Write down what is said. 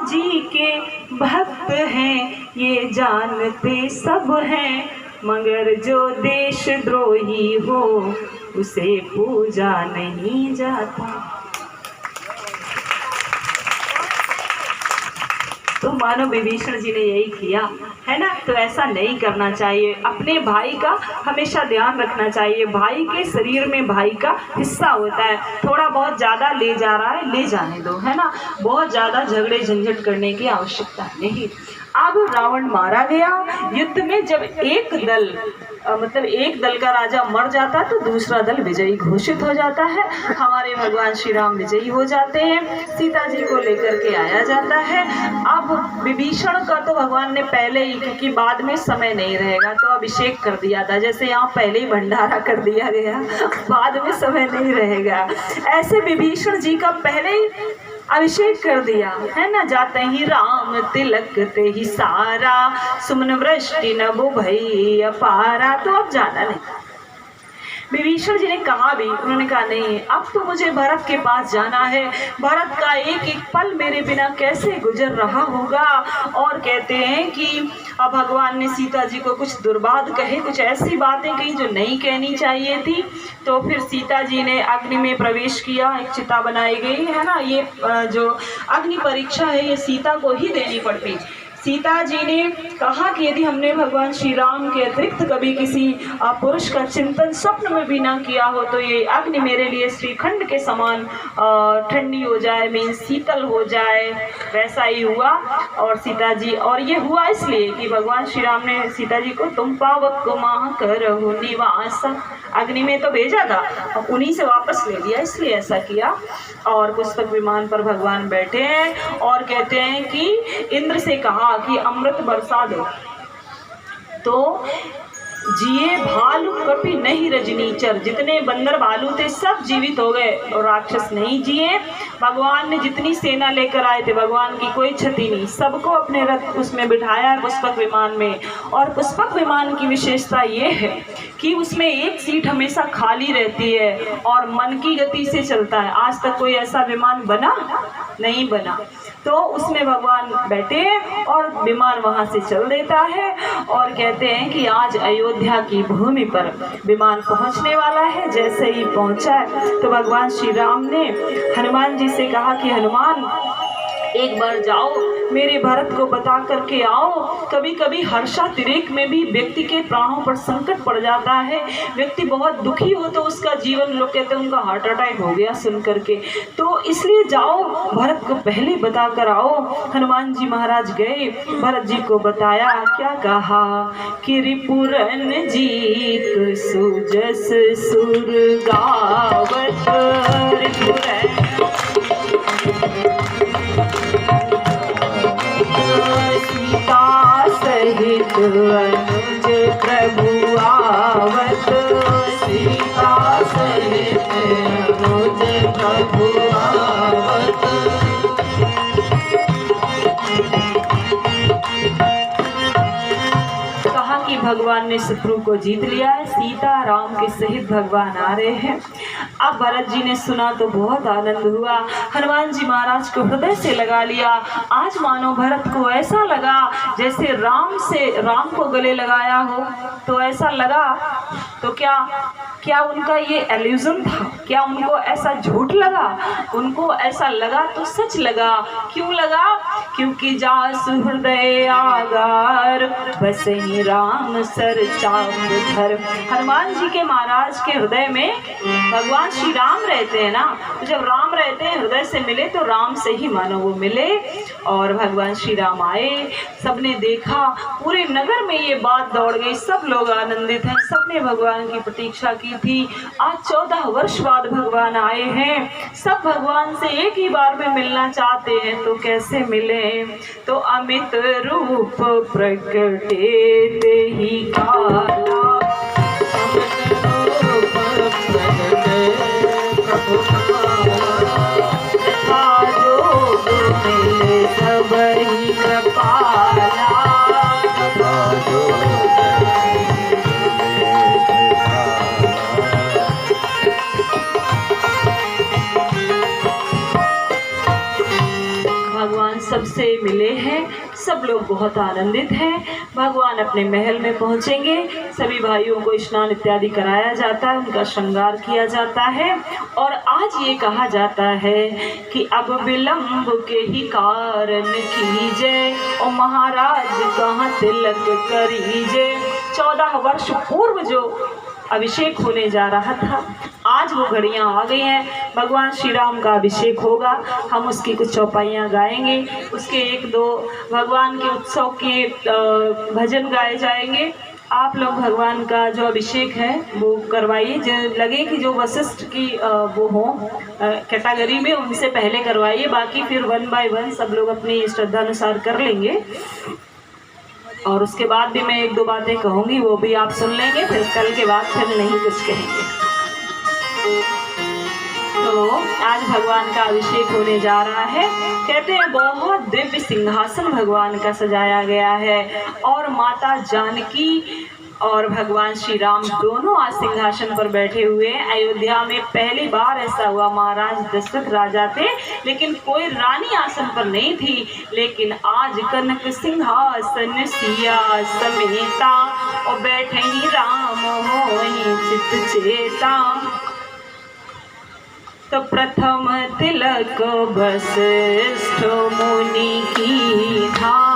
जी के भक्त हैं, ये जानते सब हैं, मगर जो देशद्रोही हो उसे पूजा नहीं जाता। तो मानो विभीषण जी ने यही किया है ना। तो ऐसा नहीं करना चाहिए, अपने भाई का हमेशा ध्यान रखना चाहिए। भाई के शरीर में भाई का हिस्सा होता है, थोड़ा बहुत ज़्यादा ले जा रहा है ले जाने दो, है ना। बहुत ज़्यादा झगड़े झंझट करने की आवश्यकता नहीं। अब रावण मारा गया। युद्ध में जब एक दल मतलब एक दल का राजा मर जाता है तो दूसरा दल विजयी घोषित हो जाता है। हमारे भगवान श्री राम विजयी हो जाते हैं, सीता जी को लेकर के आया जाता है। अब विभीषण का तो भगवान ने पहले ही, क्योंकि बाद में समय नहीं रहेगा, तो अभिषेक कर दिया था। जैसे यहाँ पहले ही भंडारा कर दिया गया, बाद में समय नहीं रहेगा, ऐसे विभीषण जी का पहले ही अभिषेक कर दिया है ना। जाते ही राम तिलक ते ही सारा, सुमन वृष्टि नभो भई अपारा। तो अब जाना नहीं। विभीषण जी ने कहा भी, उन्होंने कहा नहीं, अब तो मुझे भरत के पास जाना है। भरत का एक एक पल मेरे बिना कैसे गुजर रहा होगा। और कहते हैं कि अब भगवान ने सीता जी को कुछ दुर्बात कहे, कुछ ऐसी बातें कही जो नहीं कहनी चाहिए थी। तो फिर सीता जी ने अग्नि में प्रवेश किया, एक चिता बनाई गई है ना। ये जो अग्नि परीक्षा है ये सीता को ही देनी पड़ती। सीता जी ने कहा कि यदि हमने भगवान श्री राम के अतिरिक्त कभी किसी पुरुष का चिंतन स्वप्न में भी ना किया हो तो ये अग्नि मेरे लिए श्रीखंड के समान ठंडी हो जाए, मीन शीतल हो जाए। वैसा ही हुआ। और सीता जी, और ये हुआ इसलिए कि भगवान श्री राम ने सीता जी को तुम पावक को माह करहु निवास अग्नि में तो भेजा था, उन्हीं से वापस ले लिया, इसलिए ऐसा किया। और पुष्पक विमान पर भगवान बैठे हैं और कहते हैं कि इंद्र से कहा कि अमृत बरसा दो। तो जिए भालू कपि नहीं रजनीचर, जितने बंदर भालू थे सब जीवित हो गए और राक्षस नहीं जिए। भगवान ने जितनी सेना लेकर आए थे, भगवान की कोई क्षति नहीं, सबको अपने रथ उसमें बिठाया पुष्पक विमान में। और पुष्पक विमान की विशेषता ये है कि उसमें एक सीट हमेशा खाली रहती है और मन की गति से चलता है। आज तक कोई ऐसा विमान बना नहीं बना। तो उसमें भगवान बैठे और विमान वहां से चल देता है। और कहते हैं कि आज अयोध्या की भूमि पर विमान पहुंचने वाला है। जैसे ही पहुंचा तो भगवान श्री राम ने हनुमान जी से कहा कि हनुमान एक बार जाओ, मेरे भरत को बता करके आओ। कभी कभी हर्षातिरेक में भी व्यक्ति के प्राणों पर संकट पड़ जाता है। व्यक्ति बहुत दुखी हो तो उसका जीवन, लोग कहते हैं उनका हार्ट अटैक हो गया सुन करके, तो इसलिए जाओ भरत को पहले बता कर आओ। हनुमान जी महाराज गए, भरत जी को बताया। क्या कहा कि रिपुरन जीत सुजस सुर गावत, रिपुरन सीता सहित अनुज प्रभु आवत, सीता सहित अनुज प्रभु आवत। कहा कि भगवान ने शत्रु को जीत लिया है, सीता राम के सहित भगवान आ रहे हैं। अब भरत जी ने सुना तो बहुत आनंद हुआ, हनुमान जी महाराज को हृदय से लगा लिया। आज मानो भरत को ऐसा लगा जैसे राम को गले लगाया हो, तो ऐसा लगा। तो क्या उनका ये एल्यूजन था? क्या उनको ऐसा झूठ लगा? उनको ऐसा लगा तो सच लगा। क्यों लगा? क्योंकि जासु हृदय आगार बसहि राम सर चाप धर। हनुमान जी के महाराज के हृदय में भगवान श्री राम रहते हैं ना, तो जब राम रहते हैं हृदय से मिले तो राम से ही मानो वो मिले। और भगवान श्री राम आए, सबने देखा, पूरे नगर में ये बात दौड़ गई, सब लोग आनंदित हैं, सबने भगवान की प्रतीक्षा की थी। आज 14 वर्ष बाद भगवान आए हैं। सब भगवान से एक ही बार में मिलना चाहते हैं, तो कैसे मिले? तो अमित रूप प्रकटे ते ही काला, सबही कृपाला। भगवान सब से मिले हैं। सब लोग बहुत आनंदित हैं। भगवान अपने महल में पहुंचेंगे। सभी भाइयों को स्नान इत्यादि कराया जाता है, उनका श्रृंगार किया जाता है। और आज ये कहा जाता है कि अब विलंब के ही कारण कीजिए और महाराज कहाँ तिलक करीजे। 14 वर्ष पूर्व जो अभिषेक होने जा रहा था, आज वो घड़ियां आ गई हैं। भगवान श्री राम का अभिषेक होगा। हम उसकी कुछ चौपाइयाँ गाएंगे, उसके 1-2 भगवान के उत्सव के भजन गाए जाएंगे। आप लोग भगवान का जो अभिषेक है वो करवाइए। जो लगे कि जो वशिष्ठ की वो हो कैटेगरी में, उनसे पहले करवाइए। बाकी फिर 1 बाय 1 सब लोग अपनी श्रद्धानुसार कर लेंगे। और उसके बाद भी मैं 1-2 बातें कहूँगी, वो भी आप सुन लेंगे। फिर कल के बाद फिर नहीं कुछ कहेंगे। तो आज भगवान का अभिषेक होने जा रहा है। कहते हैं बहुत दिव्य सिंहासन भगवान का सजाया गया है और माता जानकी और भगवान श्री राम दोनों आज सिंहासन पर बैठे हुए हैं। अयोध्या में पहली बार ऐसा हुआ। महाराज दशरथ राजा थे, लेकिन कोई रानी आसन पर नहीं थी। लेकिन आज कनक सिंहासन सिया समेता और बैठे ही राम होई चित चेता। तो प्रथम तिलक वशिष्ठ मुनि की था।